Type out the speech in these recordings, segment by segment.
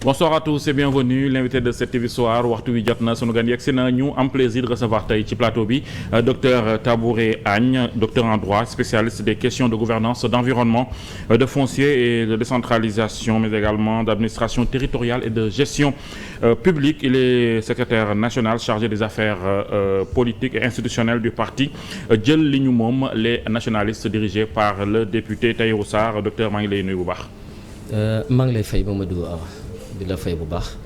Bonsoir à tous et bienvenue l'invité de cette TV Soir waxtu wi jot na sunu gan yegsi na ñu am plaisir de recevoir tey ci plateau bi docteur Tabouré Agne docteur en droit spécialiste des questions de gouvernance d'environnement de foncier et de décentralisation mais également d'administration territoriale et de gestion publique. Il est secrétaire national chargé des affaires politiques et institutionnelles du parti Jël Li Ñu Moom les nationalistes dirigés par le député Tahirou Sarr. Docteur maa ngi lay nuyu bu baax. maa ngi lay fay Mamadou Awa di la fay bu baax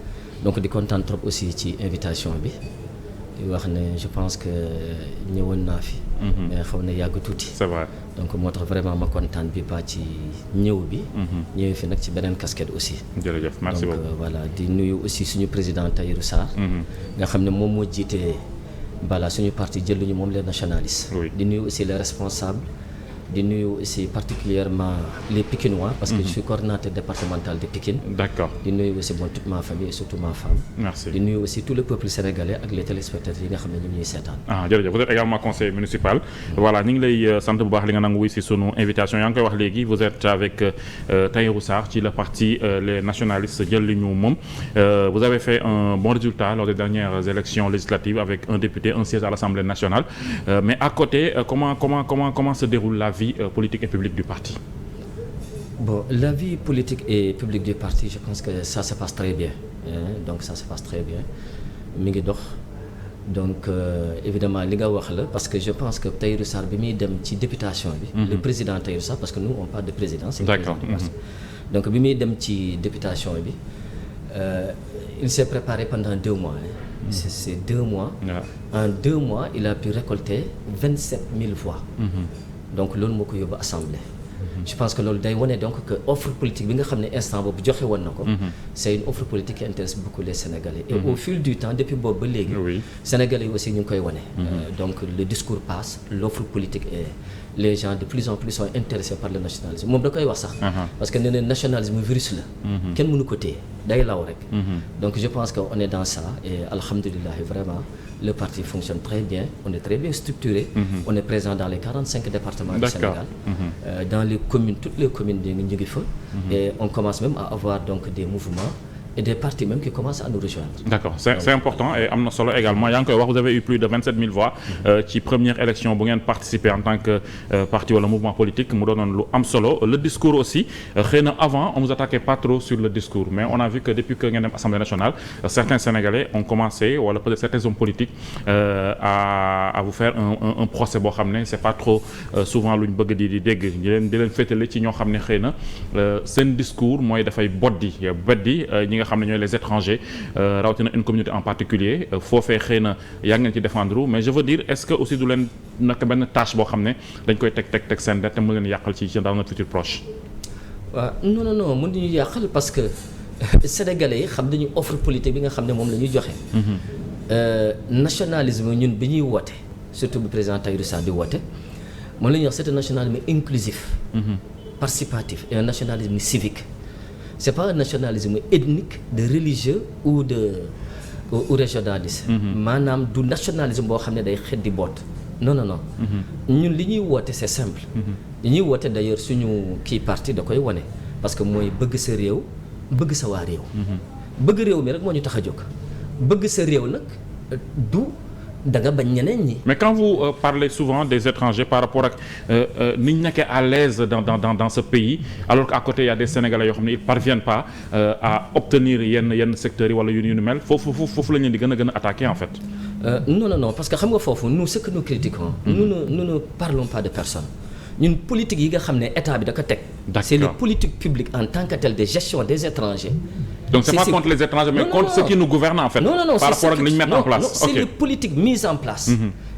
donc di kontaan trop aussi ci invitation bi di wax ne je pense que ñëwoon naa fi. mais xaw na yàgg tuuti. C'est vrai. donc moo tax vraiment ma kontaan bi pas ci ñëw bi. ñëwee fi nag ci beneen casquette aussi. jërëjëf merci beaucoup donc voilà di nuyu aussi suñu président Tahirou Sarr. nga xam ne moom moo jiite voilà suñu parti Jël Li Ñu Moom les nationalistes. Oui. di nuyu aussi les responsables. di nuyu aussi particulièrement les Pikinois parce que je suis coordinateur départemental de Pikine. D'accord. di nuyu aussi bon toute ma famille et surtout ma femme. Merci. di nuyu aussi tout le peuple sénégalais ak les téléspectateurs yi nga xam ne ñu ngi ñuy seetaan. Jërëjëf vous êtes également conseiller municipal. Voilà ñu ngi lay sant bu baax li nga nangu wuy si sunu invitation yaa ngi koy wax léegi vous êtes avec Tahirou Sarr ci le parti les nationalistes Jël Li Ñu Moom. Vous avez fait un bon résultat lors des dernières élections législatives avec un député, un siège à l'Assemblée nationale. Mais à côté comment se déroule la vie politique et publique du parti? Bon, la vie politique et publique du parti, je pense que ça se passe très bien. Donc ça se passe très bien. Mi ngi dox. Donc évidemment li nga wax la parce que je pense que Tahirou Sarr bi muy dem ci députation bi. Le président Tahirou Sarr parce que nous on parle de président. C'est le président du parti. Donc bi muy dem ci députation bi il s'est préparé pendant 2 mois. C'est 2 mois. Yeah. En 2 mois il a pu récolter 27 000 voix. Donc loolu moo ko yóbbu assemblée. Je pense que loolu day wane donc que offre politique bi nga xam ne instant boobu joxe woon na ko. C'est une offre politique qui intéresse beaucoup les Sénégalais. Et au fil du temps depuis boobu ba léegi. Oui. Sénégalais yi aussi ñu ngi koy wane. Donc le discours passe, l'offre politique et les gens de plus en plus sont intéressés par le nationalisme moom da koy wax sax. Parce que nee na nationalisme virus la. kenn mënu ko téye day law rek. Donc je pense que on est dans ça et alhamdulillah vraiment. Le parti fonctionne très bien, on est très bien structuré, on est présent dans les 45 départements du Sénégal, dans les communes, toutes les communes de Nguigifo, et on commence même à avoir donc des mouvements et des partis même qui commencent à nous rejoindre. D'accord, c'est important et am na solo également yaa ngi koy wax vous avez eu plus de 27 000 voix ci première élection bu ngeen participer en tant que parti wala mouvement politique mu doonoon lu am solo le discours aussi xëy na avant on vous attaquait pas trop sur le discours mais on a vu que depuis que ngeen dem Assemblée nationale certains Sénégalais ont commencé wala peut-être certains hommes politiques à vous faire un procès boo xam ne c'est pas trop souvent lu ñu bëgg di dégg di leen féetale ci ñoo xam ne xëy na seen discours mooy dafay boddi ñi nga xam ne ñooy les étrangers rawatina une communauté en particulier foofee xëy na yaa ngeen ci défendre mais je veux dire est-ce que aussi du leen naka benn tâche boo xam ne dañ koy teg seen det te mën leen yàqal ci dans notre futur proche. waaw non mënuñu yàqal parce que sénégalais yi xam nañu offre politique bi nga xam ne moom la ñuy joxe. Nationalisme ñun bi ñuy woote surtout bu président Tahirou Sarr di woote moom la ñuy wax c'est un nationalisme inclusif. Participatif et un nationalisme civique. C'est pas un nationalisme ethnique de religieux ou régionaliste. maanaam du nationalisme boo xam ne day xet di boot. non ñun li ñuy woote c'est simple. li ñuy woote d'ailleurs suñu kii parti da koy wane parce que mooy bëgg sa réew bëgg sa waa réew. bëgg réew mi rek moo ñu tax a jóg bëgg sa réew nag du da nga bañ ñeneen ñi. Mais quand vous parlez souvent des étrangers par rapport ak ni ñu nekkee à l'aise dans ce pays alors qu'à côté il y a des Sénégalais yoo xam ne ils parviennent pas à obtenir yenn secteurs yi wala yu ni mel foofu la ñu di gën a attaquer en fait. Non parce que xam nga foofu nous ce que nous critiquons. nous ne parlons pas de personne. ñun politique yi nga xam ne état bi da ko teg. C'est les politiques publiques en tant que telles de gestion des étrangers. Donc c'est pas contre les étrangers mais contre ceux qui nous gouvernent en fait. Non, par rapport ak li ñu mettre en place. C'est les politiques mises en place.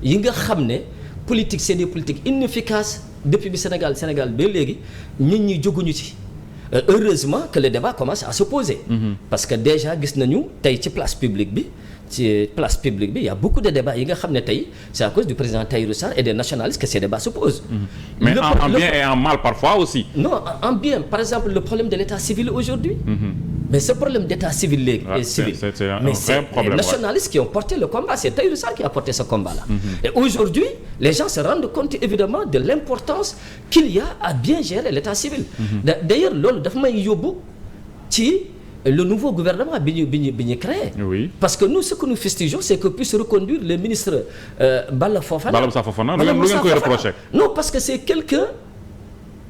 yi nga xam ne politique c'est des politiques inefficaces depuis bi Sénégal ba léegi nit ñi jóguñu ci. Heureusement que le débat commence à se poser. Parce que déjà gis nañu tey ci place publique bi il y a beaucoup de débats yi nga xam ne tey c'est à cause du président Tahirou Sarr et des nationalistes que ces débats se posent. Mais en bien et en mal parfois aussi. Non, en bien, par exemple le problème de l'état civil aujourd'hui. Mais ce problème d'état civil léegi civil. C'est un mais vrai problème. Les nationalistes qui ont porté le combat, c'est Tahirou Sarr qui a porté ce combat-là. Et aujourd'hui, les gens se rendent compte évidemment de l'importance qu'il y a à bien gérer l'état civil. D'ailleurs loolu dafa may yóbbu ci le nouveau gouvernement bi ñu créé. Oui. Parce que nous ce que nous fustigeons c'est que puisse reconduire le ministre Balla Moussa Fofana lu ngeen koy reprocher. Non parce que c'est quelqu'un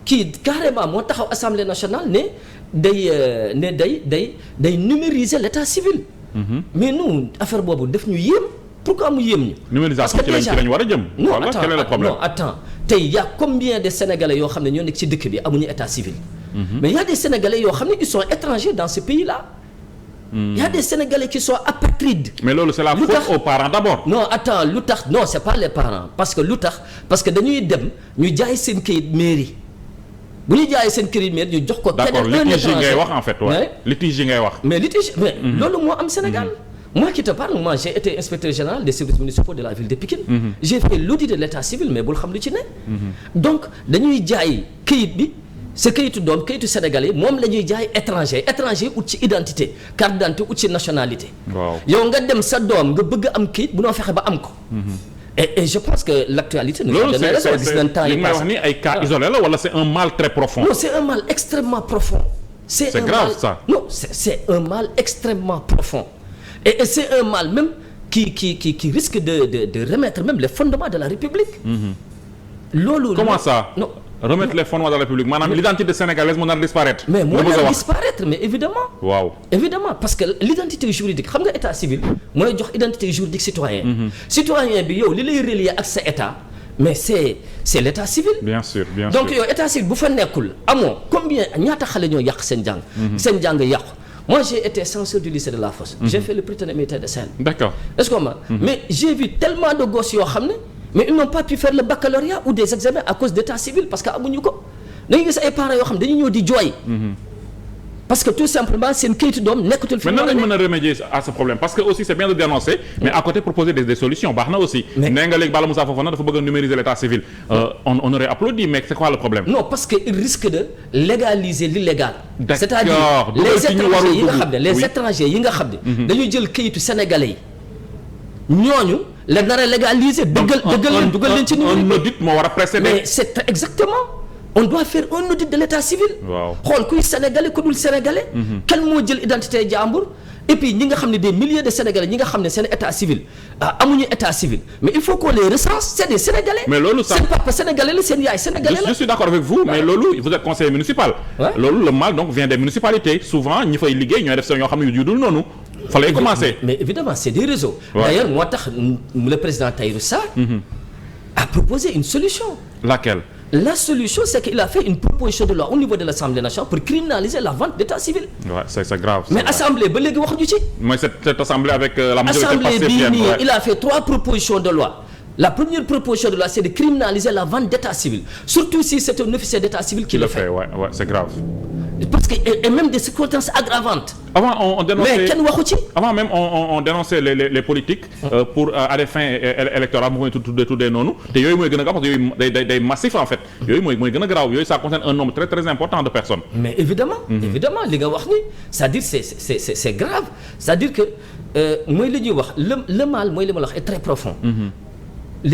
qui carrément moo taxaw Assemblée nationale ne day numériser l'état civil. Mais nous affaire boobu def ñu yéem. Pourquoi mu yéem ñu. numérisation ci lañ war a jëm. non voilà quel est le problème. non attends tey y a combien de Sénégalais yoo xam ne ñoo nekk ci dëkk bi amuñu état civil. Mais y a des Sénégalais yoo xam ne ils sont étrangers dans ce pays-là. Y a des Sénégalais qui sont apatrides. Mais loolu c'est la faute aux parents d'abord. Non attends lu tax non c'est pas les parents parce que lu tax parce que dañuy dem ñu jaay seen kayit mairie bu ñu jaayee seen kayit mairie ñu jox ko. d'accord litige yi ngay wax en fait. Ouais. Litige yi ngay wax. mais litige mais loolu moo am Sénégal. Moi qui te parle, moi j'ai été inspecteur général des services municipaux de la ville de Pikine. J'ai fait l'audit de l'état civil mais bul xam lu ci ne. Donc dañuy jaay kayit bi sa kayitu doom kayitu sénégalais moom la ñuy jaay étranger ut ci identité carte d'identité ut ci nationalité. waaw yow nga dem sa doom nga bëgg am kayit bu noo fexe ba am ko. Et je pense que l'actualité nous a donné raison gis nañ temps yi may wax ni ay cas isolés la wala c'est un mal très profond. Non c'est un mal extrêmement profond. C'est grave ça. Non c'est un mal extrêmement profond. Et c'est un mal même qui risque de remettre même les fondements de la République. Loolu. Comment ça? Non. Remettre les fondements de la République maanaam l'identité sénégalaise mën na disparaître. Mais moo na disparaître mais évidemment. Waaw. Évidemment parce que l'identité juridique xam nga état civil mooy jox identité juridique citoyen. Citoyen bi yow li lay relier ak sa état mais c'est l'état civil. Bien sûr. Donc yow état civil bu fa nekkul amoo combien ñaata xale ñoo yàq seen jàng. Seen jàng yàqu. Moi j'ai été censeur du lycée de La Fosse. J'ai fait le Prytanée militaire de Saint-Louis. D'accord. Est-ce que mais j'ai vu tellement de gosses yoo xam ne mais ils n'ont pas pu faire le baccalauréat ou des examens à cause d'état civil parce que amuñu ko dañuy gis ay parents yoo xam dañuy ñëw di jooy. Parce que tout simplement seen kayitu doom nekkatul fi. mais nan lañ mën a remédier à ce problème parce que aussi c'est bien de dénoncer mais à côté proposer des solutions baax na aussi. nee nga léegi Balla Moussa Fofana dafa bëgg a numériser l'état civil. On aurait applaudi mais c'est quoi le problème. Non parce que il risque de légaliser l'illégal. D'accord. C'est-à-dire les étrangers yi nga xam ne dañuy jël kayitu sénégalais yi ñooñu la nar a légaliser. dëggal leen dugal leen ci un audit moo war a précéder. mais c'est exactement. On doit faire un audit de l'état civil. waaw xool kuy sénégalais ku dul sénégalais. kan moo jël identité jàmbur. Et puis ñi nga xam ne des milliers de sénégalais ñi nga xam ne seen état civil amuñu état civil mais il faut qu'on les recense c'est des sénégalais. mais loolu sax seen papa sénégalais la seen yaay sénégalais la. je suis d'accord avec vous mais loolu vous êtes conseiller municipal. loolu le mal donc vient des municipalités souvent ñi fay liggéey ñooy def seen ñoo xam ne yu dul noonu. fa lay commencer. mais évidemment c'est des réseaux. D'ailleurs moo tax le président Tahirou Sarr. a proposé une solution. Laquelle? La solution, c'est qu'il a fait une proposition de loi au niveau de l'Assemblée nationale pour criminaliser la vente d'état civil. Ouais, c'est grave. Mais Assemblée, ba léegi waxuñu ci. Mais cette assemblée avec la majorité Assemblée pacifienne. bii nii il a fait 3 propositions de loi. La première proposition de loi, c'est de criminaliser la vente d'état civil, surtout si c'est un officier d'état civil qui le fait. Ouais, c'est grave. Parce que et même des circonstances aggravantes. Avant on dénonçait. Mais kenn waxu ci. Avant même on dénonçait les politiques. Pour à des fins électorales mu koy tuddee noonu. te yooyu mooy gën a grave parce que yooyu day massif en fait. yooyu mooy gën a grave yooyu ça concerne un nombre très très important de personnes. Mais évidemment. Évidemment li nga wax ni c'est-à-dire c'est grave c'est-à-dire que mooy li ñuy wax le mal mooy li ma la wax est très profond.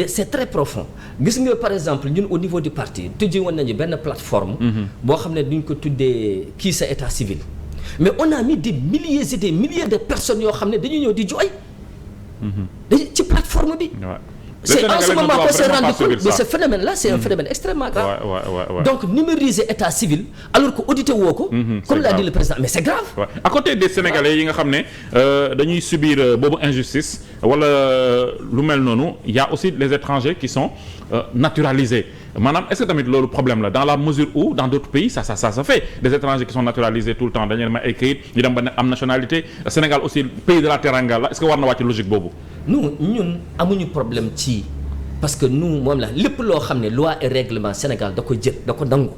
C'est très profond gis nga par exemple ñun au niveau du parti tujji woon nañu benn plateforme. boo xam ne duñ ko tuddee kii sa état civil. mais on a mis des milliers et des milliers de personnes yoo xam ne dañuy ñëw di jooy. ci plateforme bi. C'est en ce moment qu'on s'est rendu compte de ce phénomène-là, c'est un phénomène extrêmement grave. Ouais. Donc numériser état civil alors que audité woo ko. Comme l'a dit le président, mais c'est grave. Ouais. À côté des Sénégalais yi nga xam ne dañuy subir boobu injustice wala lu mel noonu, il y a aussi les étrangers qui sont naturalisés. Maanaam est-ce que tamit loolu problème la dans la mesure où dans d'autres pays ça se fait des étrangers qui sont naturalisés tout le temps dañu leen may ay këyit ñu dem ba am nationalité Sénégal aussi pays de la teranga la est-ce que war na wàcc logique boobu. ñun amuñu problème ci parce que nous moom la lépp loo xam ne loi et règlement Sénégal da ko jël da ko nangu.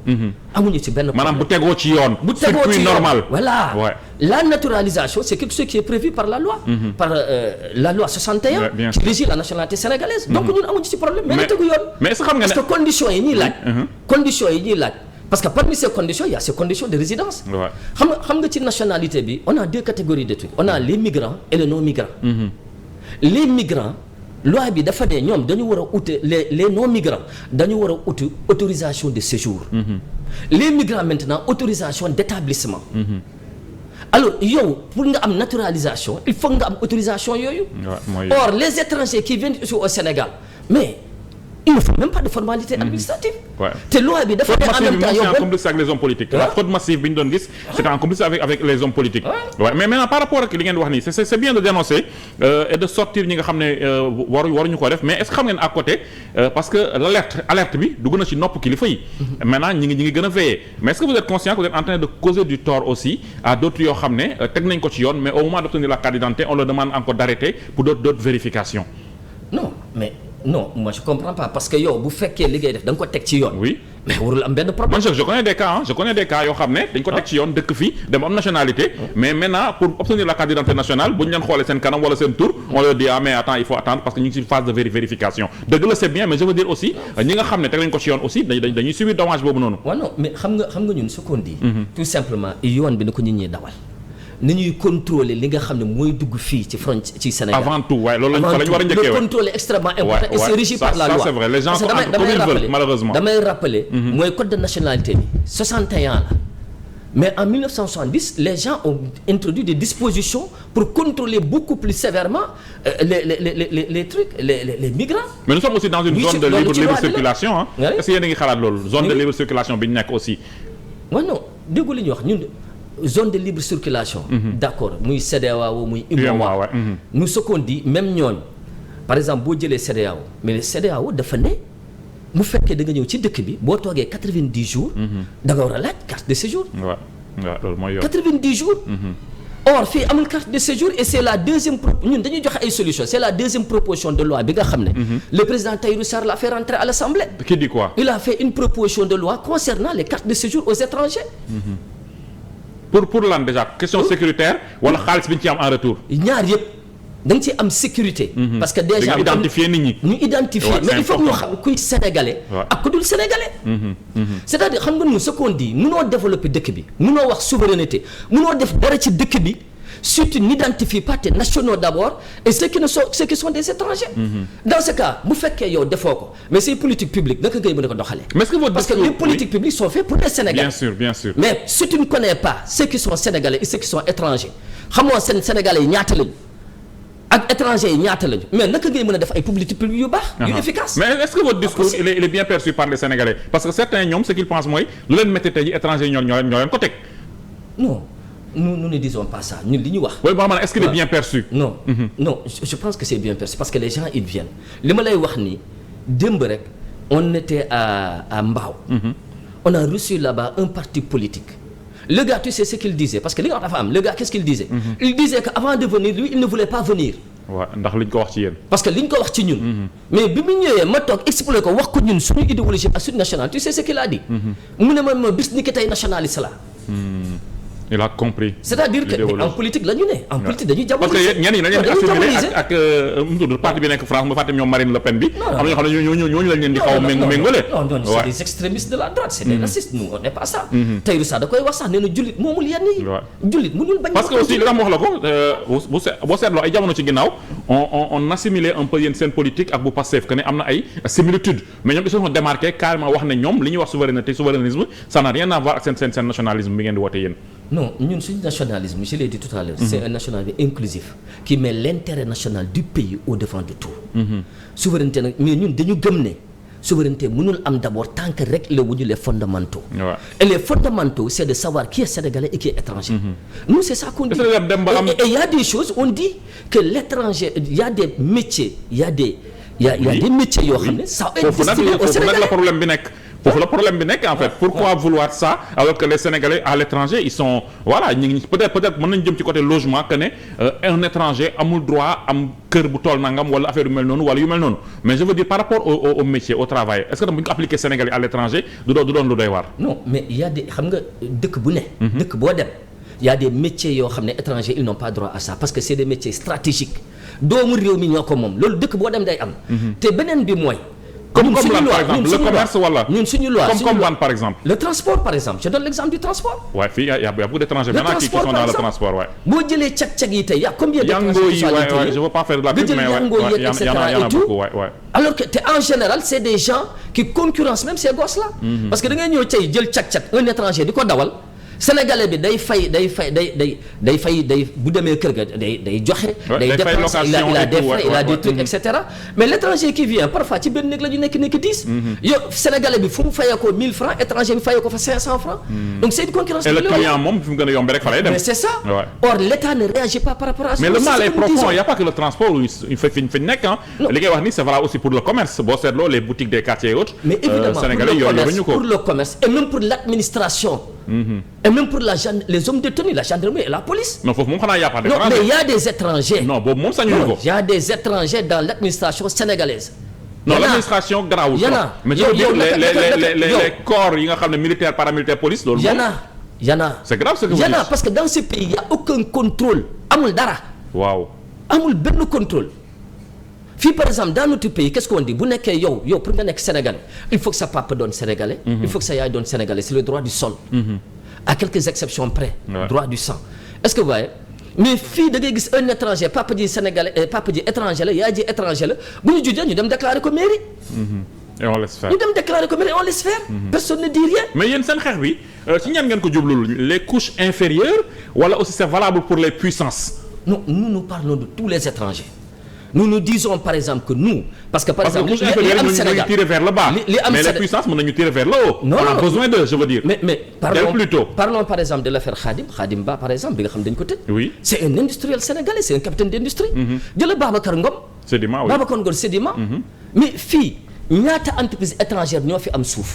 amuñu ci benn problème maanaam bu tegoo ci yoon. bu tegoo ci yoon normal. voilà la naturalisation c'est quelque chose qui est prévu par la loi. par la loi 61. qui régit la nationalité sénégalaise. donc ñun amuñu ci problème. mais na tegu yoon. mais est-ce que xam nga ne parce que conditions yi ñuy laaj. conditions yi ñuy laaj. parce que parmi ces conditions il y a ces conditions de résidence. xam nga ci nationalité bi on a 2 catégories de trucs on a les migrants et les non-migrants. Les migrants loi bi dafa ne ñoom dañu war a uti les non-migrants dañu war a uti autorisation de séjour. Les migrants maintenant autorisation d'établissement. alors yow pour nga am naturalisation il faut nga am autorisation yooyu. Or les étrangers qui viennent ici au Sénégal mais il ne faut même pas de formalité administrative. te loi bi dafa ne en même temps yow en complice avec les hommes politiques. la fraude massive bi ñu doon gis. c'était en complice avec les hommes politiques. mais maintenant par rapport ak li ngeen wax nii c'est bien de dénoncer et de sortir ñi nga xam ne waruñu ko def mais est-ce que xam ngeen à côté parce que alerte bi dugg na ci nopp kilifa yi. maintenant ñi ngi gën a veiller mais est-ce que vous êtes conscient que vous êtes en train de causer du tort aussi à d'autres yoo xam ne teg nañ ko ci yoon mais au moment d'obtenir la carte d'identité on leur demande encore d'arrêter pour d'autres vérifications. non moi je comprends pas parce que yow bu fekkee li ngay def da nga ko teg ci yoon. oui mais warul am benn problème. man je connais des cas yoo xam ne dañ ko teg ci yoon dëkk fii dem am nationalité. mais maintenant pour obtenir la carte d'identité nationale bu ñu leen xoolee seen kanam wala seen tour on leur dit mais attends il faut attendre parce que ñu ngi ci phase de vérification dëgg la c'est bien mais je veux dire aussi ñi nga xam ne teg nañ ko ci yoon aussi dañuy subir dommage boobu noonu. waaw non mais xam nga ñun ce qu'on dit. tout simplement yoon bi na ko nit ñi dawal. ni ñuy contrôler li nga xam ne mooy dugg fii ci ci Sénégal. avant tout waaye loolu lañu war a njëkkee le contrôle est extrêmement important et c'est régi par la loi. ça c'est vrai les gens comme ils veulent malheureusement. damay rappeler mooy code de nationalité bi 61 la mais en 1970 les gens ont introduit des dispositions pour contrôler beaucoup plus sévèrement les trucs les migrants. mais nous sommes aussi dans une zone de libre circulation ah. est-ce que yéen a ngi xalaat loolu zone de libre circulation bi ñu nekk aussi. waaw non déggu li ñuy wax ñun. zone de libre circulation. d'accord muy CEDEAO muy UEMOA. nous ce qu'on dit même ñooñu par exemple boo jëlee CEDEAO mais le CEDEAO dafa ne mu fekkee da nga ñëw ci dëkk bi boo toogee 90 jours. da nga war a laaj carte de séjour. waaw loolu mooy yoon 90 jours. or fii amul carte de séjour et c'est la deuxième ñun dañuy joxe ay solutions c'est la deuxième proposition de loi bi nga xam ne. le président Tahirou Sarr l'a fait rentrer à l'Assemblée. qui dit quoi. il a fait une proposition de loi concernant les cartes de séjour aux étrangers. pour lan déjà question sécuritaire wala xaalis bi ñu ci am en retour. ñaar yëpp da nga ci am sécurité. parce que déjà ñu identifier nit ñi. ñu identifier mais il faut ñu xam kuy sénégalais. ak ku dul sénégalais. c'est-à-dire xam nga nous ce qu'on dit munoo développer dëkk bi munoo wax souveraineté munoo def dara ci dëkk bi si tu n'identifies pas tes nationaux d'abord et ceux qui sont des étrangers. dans ce cas bu fekkee yow defoo ko mais ces politiques publiques naka ngay mën a ko doxalee. parce que les politiques publiques sont faites pour les Sénégalais. bien sûr mais si tu ne connais pas ceux qui sont sénégalais et ceux qui sont étrangers xamoo seen sénégalais yi ñaata lañu ak étrangers yi ñaata lañu mais naka ngay mën a def ay politiques publiques yu baax. yu efficace. mais est-ce que votre discours il est bien perçu par les Sénégalais parce que certains ñoom ce qu'ils pensent mooy lu leen métti tey ji étrangers yi ñoo leen ko teg. non. nous ne disons pas ça ñun li ñu wax. oui maanaam est-ce qu'il est bien perçu. non je pense que c'est bien perçu parce que les gens ils viennent li ma lay wax nii démb rek on était à Mbao. on a reçu là-bas un parti politique. le gars tu sais ce qu'il disait parce que li nga wax dafa am le gars qu'est-ce qu'il disait. il disait que avant de venir lui il ne voulait pas venir. waaw ndax liñ ko wax ci yéen. parce que liñ ko wax ci ñun. mais bi mu ñëwee ma toog expliqué ko wax ko ñun suñu idéologie ak suñu nationale tu sais ce qu'il a dit. mu ne ma bis ni ki tey nationaliste la. il a compris. c'est-à-dire que en politique la ñu ne. en politique dañuy diaboliser. parce que ñenn ñi dañu leen di assimiler ak mu tudd parti bi nekk France mu fàtte ñoom Marine Le Pen bi. am na ñoo xam ne ñooñu lañ leen di xaw a méngale. non c'est des extrémistes de la droite c'est des racistes nous on n'est pas ça. Tahirou Sarr da koy wax sax nee na jullit moomul yenn yi. jullit mënul bañ. parce que aussi li tax ma wax la ko boo seetloo ay jamono ci ginnaaw on assimilait un peu yéen seen politique ak bu Pastef que ne am na ay similitudes mais ñoom ils se sont démarqués carrément wax ne ñoom li ñuy wax souverainisme ça n'a rien à voir ak seen nationalisme bi ngeen di woote yéen. non ñun suñu nationalisme je l'ai dit tout à l'heure c'est un nationalisme inclusif qui met l'intérêt national du pays au-devant de tout. souveraineté nag mais ñun dañu gëm ne souveraineté mënul am d'abord tant que rek la wuñu les fondamentaux. et les fondamentaux c'est de savoir qui est sénégalais et qui est étranger. nous c'est ça qu'on dit et il y a des choses on dit que l'étranger il y a des métiers il y a des métiers yoo xam ne ça est destiné au Sénégalais. foofu la problème bi nekk en fait pourquoi vouloir ça alors que les Sénégalais à l'étranger ils sont voilà ñu ngi peut-être mën nañu jëm ci côté logement que ne un étranger amul droit am kër bu tool nangam wala affaire yu mel noonu wala yu mel noonu mais je veux dire par rapport au métier au travail est-ce que tam bu ñu ko appliquer Sénégalais à l'étranger du doon lu doy waar. non mais il y a des xam nga dëkk bu ne. dëkk boo dem il y a des métiers yoo xam ne étrangers ils n'ont pas droit à ça parce que c'est des métiers stratégiques doomu réew mi ñoo ko moom loolu dëkk boo dem day am. te beneen bi mooy. comme lan par exemple le commerce wala. ñun suñu loi comme lan par exemple. le transport par exemple je donne l'exemple du transport. waaw fii y a beaucoup d'étrangers maintenant qui sont dans le transport waay. boo jëlee cag-cag yi tey y a combien d'étrangers Yango yi waay je veux pas faire de la pub mais waay y en a beaucoup waay. alors que te en général c'est des gens qui concurrencent même ces gosses là. parce que da ngay ñëw tey jël cag-cag un étranger di ko dawal sénégalais bi day fay bu demee kër ga day joxe. day dépense il a des frais il a des trucs et cetera. mais l'étranger qui vient parfois ci benn néeg la ñu nekk 10. yow sénégalais bi fu mu fayee ko 1000 francs étranger bi fayee ko fa 500 francs. donc c'est une concurrence. et le client moom fi mu gën a yomb rek fa lay dem. mais c'est ça. or l'État ne réagit pas par rapport à ça. mais le mal est profond il y a pas que le transport il fait fi ñu nekk li ngay wax ni c'est valable aussi pour le commerce boo seetloo les boutiques des quartiers et autres. mais évidemment pour le commerce et même pour l'administration. et même pour les hommes de tenue la gendarmerie et la police. non foofu moom xanaa y a pas d'étranger. non mais il y a des étrangers. non boobu moom sañuñu ko. il y a des étrangers dans l'administration sénégalaise. non l'administration garaawul. mais je veux dire les corps yi nga xam ne militaire paramilitaire police loolu. y en a. c'est grave ce que vous dites. parce que dans ce pays il y a aucun contrôle amul dara. waaw amul benn contrôle. fii par exemple dans notre pays qu'est-ce qu'on dit bu nekkee yow pour nga nekk sénégalais il faut que sa papa doon sénégalais. il faut que sa yaay doon sénégalais c'est le droit du sol. à quelques exceptions près. droit du sang. est-ce que vous voyez mais fii da ngay gis un étranger papa ji sénégalais papa ji étranger la yaay ji étranger la bu ñu juddee ñu dem déclarer ko mairie. et on laisse faire. ñu dem déclarer ko mairie on laisse faire. personne ne dit rien. mais yéen seen xeex bi ci ñan ngeen ko jublul les couches inférieures wala aussi c'est valable pour les puissances. non nous parlons de tous les étrangers. nous disons par exemple que nous parce que par exemple li am Sénégal tirer vers le bas mais les puissances mën nañu tirer vers le haut. on a besoin d'eux je veux dire. mais parlons par exemple de l'affaire Khadim Ba par exemple bi nga xam dañ ko tëj. oui c'est un industriel sénégalais c'est un capitaine d'industrie. jëla Babacar Ngom. Sedima oui Babacar Ngom Sedima. mais fii ñaata entreprise étrangère ñoo fi am suuf.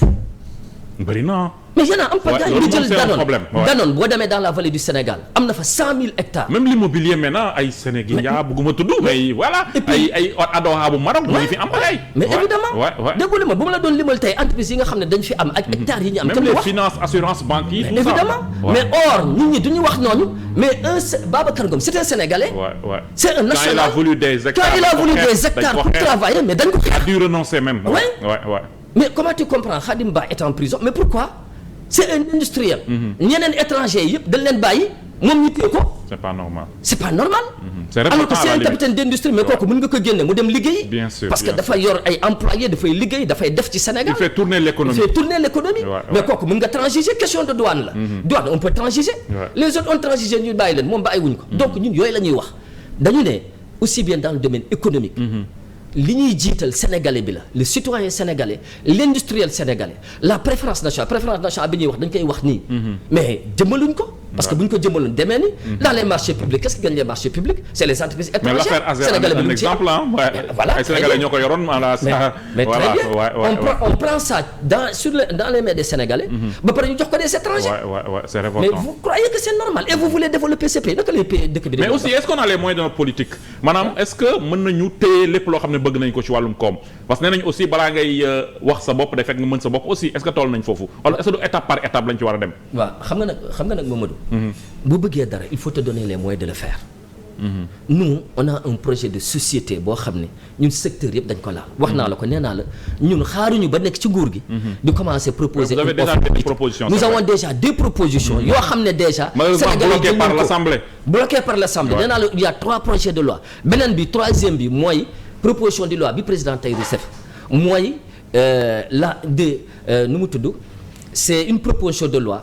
bëri na. mais yéen a am pas ñu jël Danone Danone boo demee dans la vallée du Sénégal am na fa 100 000 hectares. même l'immobilier maintenant ay Sénégal bëgguma tudd mais voilà. ay Adoha bu Maroc mooy fi am ay. mais évidemment déggoo ma bu ma la doon limal tey entreprise yi nga xam ne dañ fi am ak hectares yi ñu am. même les finances assurance banque yi. tout ça évidemment mais or nit ñi duñu wax noonu mais Babacar Ngom c'est un Sénégalais. c'est un national. quand il a voulu des hectares pour travailler mais dañ ko il a dû renoncer même. mais comment tu comprends Khadim Ba est en prison mais pourquoi c'est un industriel. ñeneen étrangers yëpp dañ leen bàyyi moom ñu téye ko. c'est pas normal. c'est alors que c'est un capitaine d'industrie mais kooku mën nga ko génne mu dem liggéey. bien sûr parce que dafa yor ay employés dafay liggéey dafay def ci Sénégal. il fait tourner l'économie. mais kooku mën nga transiger question de douane la. douane on peut transiger. les autres on transiger ñu bàyyi leen moom bàyyiwuñ ko. donc ñun yooyu la ñuy wax dañu ne aussi bien dans le domaine économique. li ñuy jiital sénégalais bi la le citoyen sénégalais l'industriel sénégalais la préférence nationale bi ñuy wax dañ koy wax nii. mais jëmmaluñ ko. parce que bu ñu ko jëmmaloon demee ni dans les marchés publics qu'est-ce qui gagne les marchés publics c'est les entreprises étrangères. mais l'affaire Azer un exemple voilà ay sénégalais ñoo ko yoroon mais très bien on prend ça dans les mains des sénégalais. ba pare ñu jox ko des étrangers. c'est révoltant. mais vous croyez que c'est normal et vous voulez développer ce pays naka lay pays dëkk bi. mais aussi est-ce qu'on a les moyens de notre politique maanaam est-ce que mën nañu téye lépp loo xam ne bëgg nañ ko ci wàllum koom parce que nee nañ aussi balaa ngay wax sa bopp day fekk nga mën sa bopp aussi est-ce que toll nañ foofu wala est-ce que du étape par étape lañ ci war a dem. waaw xam nga nag Mamadou. bu bëggee dara il faut te donner les moyens de le faire. nous on a un projet de société boo xam ne ñun secteur yëpp dañ ko laal wax naa la ko nee naa la ñun xaaruñu ba nekk ci nguur gi. di commencer proposer. vous avez déjà des propositions. nous avons déjà des propositions yoo xam ne déjà. bloqué par l'Assemblée. bloqué par l'Assemblée nee naa la il y a 3 projets de loi beneen bi 3e bi mooy proposition de loi bi président Tahirou def mooy nu mu tudd c'est une proposition de loi.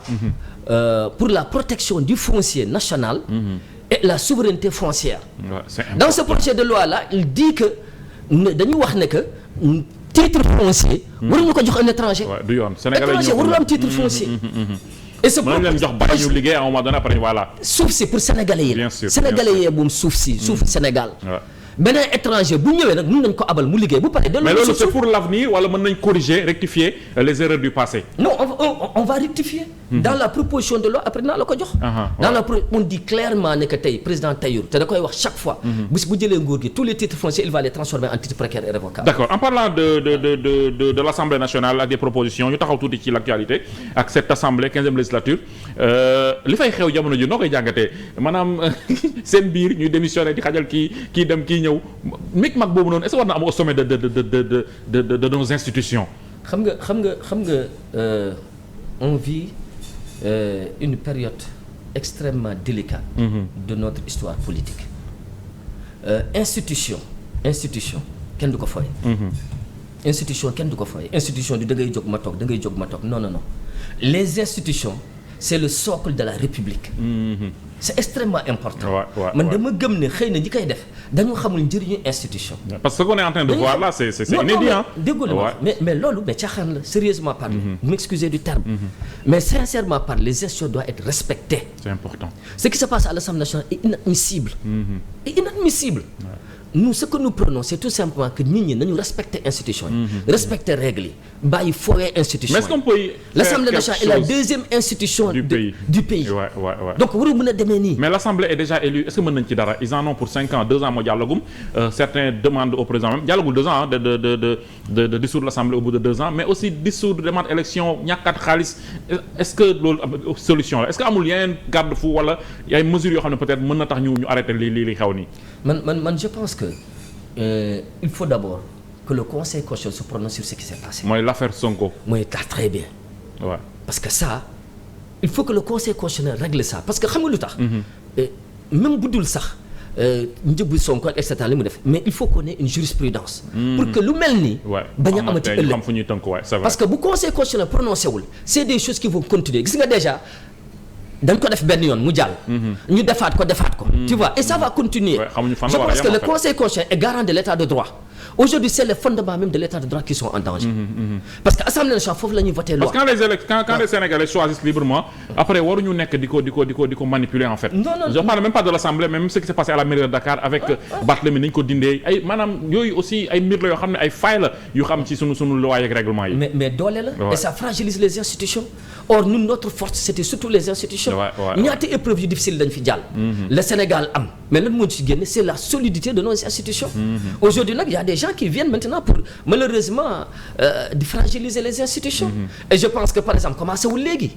Pour la protection du foncier national. Et la souveraineté foncière. Dans ce projet de loi là il dit que dañu wax ne que titre foncier. waruñu ko jox un étranger. du yoon étranger warul am titre foncier. et ce mën leen jox bàyyi ñu liggéey à un moment donné après voilà. suuf si pour sénégalais yi. bien sûr sénégalais yi moom suuf si suuf Sénégal. beneen étranger bu ñëwee nag mën nañ ko abal mu liggéey bu pare. mais loolu c'est pour l'avenir wala mën nañ corriger rectifier les erreurs du passé. non on va rectifier. dans la proposition de loi après naa la ko jox. on dit clairement ne que tey président Tahirou te da koy wax chaque fois. bis bu jëlee nguur gi tous les titres fonciers il va les transformer en titres précaires et révocables. d'accord en parlant de l'Assemblée nationale ak des propositions ñu taxaw tuuti ci l'actualité ak cette assemblée 15e législature li fay xew jamono ji noo koy jàngatee maanaam seen biir ñuy démissionner di xajal kii dem kii ñëw mag boobu noonu est-ce que war na am au sommet de nos institutions. xam nga on vit une période extrêmement délicate. de notre histoire politique. institution kenn du ko fooy. institution kenn du ko fooy institution du da ngay jóg ma toog non les institutions c'est le socle de la République. C'est extrêmement important. man dama gëm ne xëy na ñi koy def dañu xamul njëriñu institution. parce que ce qu'on est en train de voir là c'est inédit hein. déggoo mais loolu mais caaxaan la sérieusement parlé. M'excuser du terme. Mais sincèrement parlé les institutions doivent être respectées. C'est important. Ce qui se passe à l'Assemblée nationale est inadmissible. Est inadmissible. Nous ce que nous prenons c'est tout simplement que nit ñi nañu respecter institution yi. respecter règles yi bàyyi fooyee institution yi. mais est-ce qu'on peut l'Assemblée nationale est la deuxième institution du pays. donc waru mën a demee nii. mais l'Assemblée est déjà élue est-ce que mën nañ ci dara ils en ont pour 5 ans 2 ans moo jàllagum certains demandent au président même jàllagul 2 ans de dissoudre l'Assemblée au bout de 2 ans mais aussi dissoudre demande élection ñàkkaat xaalis est-ce que loolu solution la est-ce que amul yeneen garde-fou wala ay mesures yoo xam ne peut-être mën na tax ñu arrêter li xew nii. man je pense que il faut d'abord que le Conseil constitutionnel se prononce sur ce qui s'est passé. mooy l'affaire Sonko. mooy très bien. Ouais. Parce que ça il faut que le Conseil constitutionnel règle ça parce que xam nga lu tax. même bu dul sax njëbbu Sonko et cetera li mu def mais il faut qu'on ait une jurisprudence. pour que lu mel nii. bañ a amati ëllëg xam fu ñuy tënk c'est vrai. parce que bu Conseil constitutionnel prononcé wul c'est des choses qui vont continuer gis nga déjà. dañ ko def benn yoon mu jàll. ñu defaat ko. tu vois et ça va continuer. je pense que le Conseil constitutionnel est garant de l'état de droit. Aujourd'hui c'est les fondements même de l'état de droit qui sont en danger. parce que Assemblée nationale foofu la ñuy voter loi. parce que quand les Sénégalais choisissent librement après waruñu nekk di ko manipuler en fait. non je parle même pas de l'Assemblée mais même ce qui s'est passé à la mairie de Dakar avec Barthélémy nañ ko dindee ay maanaam yooyu aussi ay mbir la yoo xam ne ay failles la yu xam ci sunu loi ak règlement yi. mais doole la. et ça fragilise les institutions. or ñun notre force c'était surtout les institutions. ñaata épreuves yu difficile dañ fi jàll. le Sénégal am mais lan moo ci génne c'est la solidité de nos institutions. aujourd'hui nag il y a des gens qui viennent maintenant pour malheureusement de fragiliser les institutions. Et je pense que par exemple commencé wul léegi.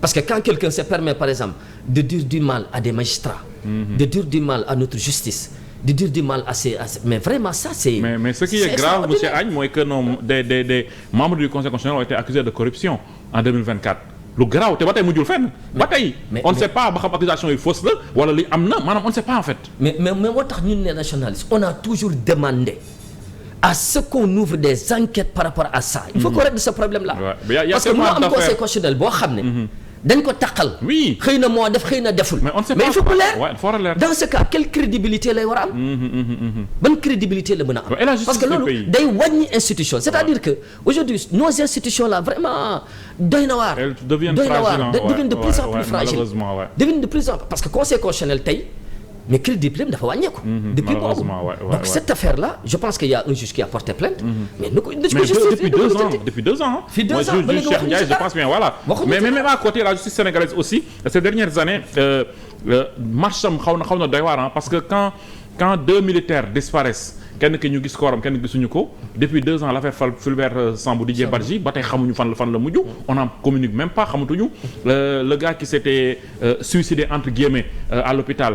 parce que quand quelqu'un se permet par exemple de dire du mal à des magistrats. de dire du mal à notre justice. de dire du mal à ces mais vraiment ça c'est. mais ce qui est grave monsieur Agne mooy que des membres du Conseil constitutionnel ont été accusés de corruption en 2024. lu garaaw te ba tey mujjul fenn. ba tey on ne sait pas ba xam accusation yi fausse la wala li am na maanaam on ne sait pas en fait. mais moo tax ñun les nationalistes on a toujours demandé à ce qu'on ouvre des enquêtes par rapport à ça. il faut qu'on règle ce problème là. parce que moo am Conseil constitutionnel boo xam ne. dañ ko taqal. oui xëy na moo def xëy na deful. mais on ne sait pas il faut que leer. dans ce cas quelle crédibilité lay war a am. ban crédibilité la mën a am. parce que loolu day wàññi institution. c'est-à-dire que aujourd'hui nos institutions là vraiment doy na waar. elles deviennent de plus en plus fragiles. deviennent de plus en plus parce que Conseil constitutionnel tey. mais crédibilité dafa wàññeeku. depuis boobu donc cette affaire là je pense qu'il y a un juge qui a porté plainte. mais depuis 2 ans. Moi juge Cheikh Ndiaye je pense bien voilà. mais même à côté la justice sénégalaise aussi ces dernières années marche am xaw na doy waar parce que quand 2 militaires disparaissent. kenn ki ñu gis kooram kenn gisuñu ko depuis 2 ans l'affaire Fulbert Sambou Didier Badji ba tey xamuñu fan la mujj on en communique même pas xamatuñu le gars qui s'était suicidé entre guillemets à l'hôpital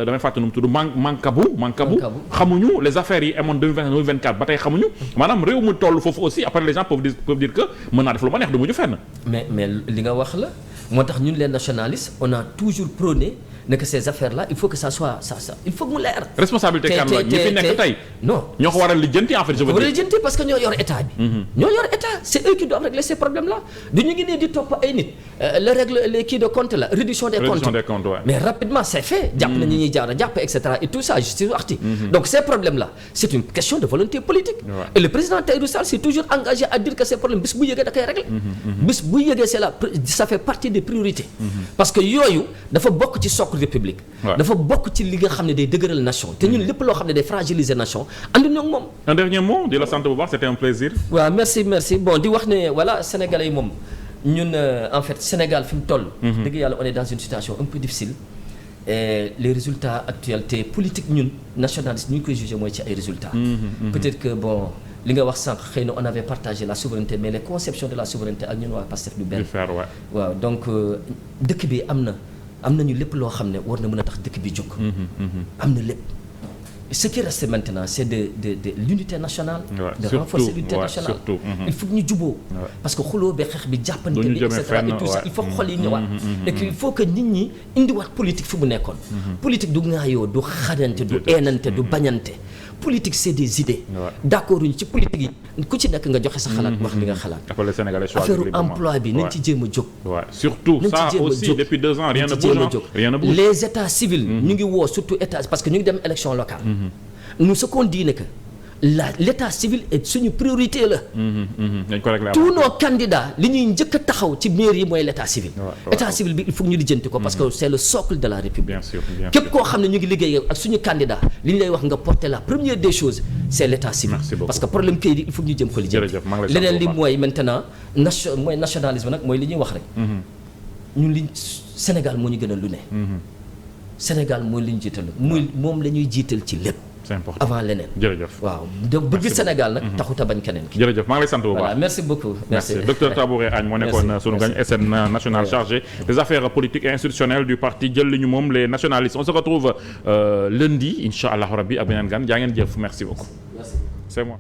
damay fàtte nu mu tudd Mankabou xamuñu les affaires yi amoon 2024 ba tey xamuñu maanaam réew mu toll foofu aussi après les gens peuvent dire que mën naa def lu ma neex du mujj fenn. mais li nga wax la moo tax ñun les nationalistes on a toujours prôné ne que ces affaires là il faut que ça soit ça il faut que mu leer. responsabilité kan la ñi fi nekk tey. non ñoo ko war a lijjanti en fait je veux dire. war a lijjanti parce que ñoo yor état bi. ñoo yor état c'est eux qui doivent régler ces problèmes là du ñu ngi nii di topp ay nit le règle les kii de compte la réduction des comptes mais rapidement c'est fait. jàpp na ñi ñuy jaar a jàpp et cetera et tout ça je suis parti. donc ces problèmes là c'est une question de volonté politique. et le président Tahirou Sarr s'est toujours engagé à dire que ces problèmes bis bu yëgee da koy régler. bis bu yëgee ça fait partie des priorités. parce que yooyu dafa bokk ci socle république. dafa bokk ci li nga xam ne day dëgëral nation te ñun lépp loo xam ne day fragiliser nation andi ñoo moom. un dernier mot di la sant bu baax c'était un plaisir. waaw merci bon di wax ne voilà sénégalais yi moom ñun en fait Sénégal fi mu toll. dëgg yàlla on est dans une situation un peu difficile et les résultats actualité politique ñun nationalistes ñu ngi koy jugé mooy ci ay résultats. peut-être que bon li nga wax sànq xëy na on avait partagé la souveraineté mais les conceptions de la souveraineté ak ñun waa Pastef du benn. waaw donc dëkk bi am nañu lépp loo xam ne war na mën a tax dëkk bi jóg. am na lépp. ce qui reste maintenant c'est de l'unité nationale. de renforcer l'unité nationale. il faut que ñu juboo. parce que xuloo bi xeex bi jàppante bi et cetera et tout ça il faut que xol yi ñëwaat. et puis il faut que nit ñi indiwaat politique fi mu nekkoon. politique du ŋaayoo du xarante du eenante du bañante politique c'est des idées. d'accord ñu ci politique yi ku ci nekk nga joxe sa xalaat wax li nga xalaat. affaire emploi bi nañ ci jéem a jóg. surtout ça aussi depuis 2 ans rien ne bouge. les états civils. ñu ngi woo surtout état parce que ñu ngi dem élection locale. nous ce qu'on dit ne que l'état civil est suñu priorité la. tous nos candidats li ñuy njëkk a taxaw ci mairie yi mooy l'état civil. état civil bi il faut ñu lijjanti ko parce que c'est le socle de la république. bien sûr képp koo xam ne ñu ngi liggéey ak suñu candidat li ñu lay wax nga porter la première des choses c'est l'état civil. parce que problème kayit yi il faut ñu jëm ko lijjanti. leneen li mooy maintenant mooy nationalisme nag mooy li ñuy wax rek. ñun li Sénégal moo ñu gën a lu ne. Sénégal mooy li ñu jiital moom la ñuy jiital ci lépp. c'est important avant leneen. jërëjëf waaw donc bëgg Sénégal nag taxut a bañ keneen ki. jërëjëf maa ngi lay sant bu baax. voilà merci beaucoup. merci docteur Tabouré Agne moo nekkoon sunu gañ SN national chargé des affaires politiques et institutionnelles du parti jël li ñu moom les nationalistes on se retrouve lundi incha allah rabbi ak beneen gan jaa ngeen jëf merci beaucoup. merci c'est moi.